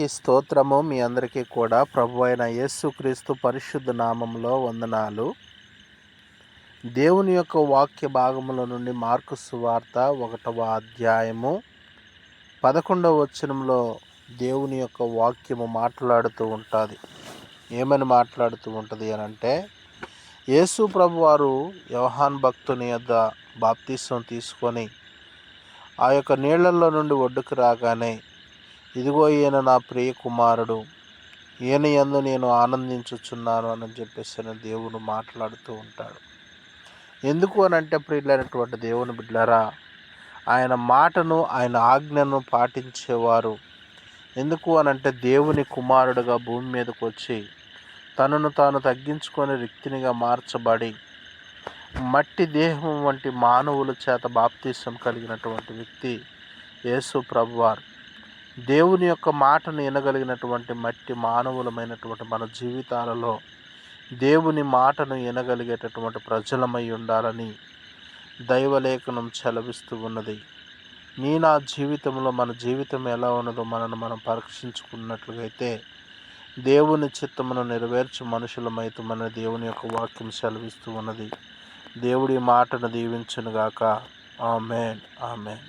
ఈ స్తోత్రము మీ అందరికీ కూడా ప్రభువైన యేసుక్రీస్తు పరిశుద్ధ నామములో వందనాలు. దేవుని యొక్క వాక్య భాగముల నుండి మార్కు సువార్త 1వ అధ్యాయము 11వ వచనంలో దేవుని యొక్క వాక్యము మాట్లాడుతూ ఉంటుంది. ఏమని మాట్లాడుతూ ఉంటుంది అనంటే, యేసు ప్రభువారు యోహాను భక్తుని యొద్ద బాప్తిసం తీసుకొని ఆ యొక్క నీళ్లలో నుండి ఒడ్డుకు రాగానే, ఇదిగో ఈయన నా ప్రియ కుమారుడు, ఈయన యందు నేను ఆనందించుచున్నాను అని చెప్పేసి దేవుడు మాట్లాడుతూ ఉంటాడు. ఎందుకు అనంటే, ప్రియులైనటువంటి దేవుని బిడ్డలారా, ఆయన మాటను ఆయన ఆజ్ఞను పాటించేవారు. ఎందుకు అనంటే, దేవుని కుమారుడుగా భూమి మీదకు వచ్చి తనను తాను తగ్గించుకొని రిక్తినిగా మార్చబడి మట్టి దేహం వంటి మానవుల చేత బాప్తిసం కలిగినటువంటి వ్యక్తి యేసు ప్రభువారు. దేవుని యొక్క మాటను వినగలిగినటువంటి మట్టి మానవులమైనటువంటి మన జీవితాలలో దేవుని మాటను వినగలిగేటటువంటి ప్రజలమై ఉండాలని దైవలేఖనం సెలవిస్తూ ఉన్నది. నా జీవితంలో మన జీవితం ఎలా ఉన్నదో మనం పరీక్షించుకున్నట్లయితే దేవుని చిత్తమును నెరవేర్చు మనుషులమైతే మన దేవుని యొక్క వాక్యం సెలవిస్తూ ఉన్నది. దేవుడి మాటను దీవించునుగాక. ఆమేన్, ఆమేన్.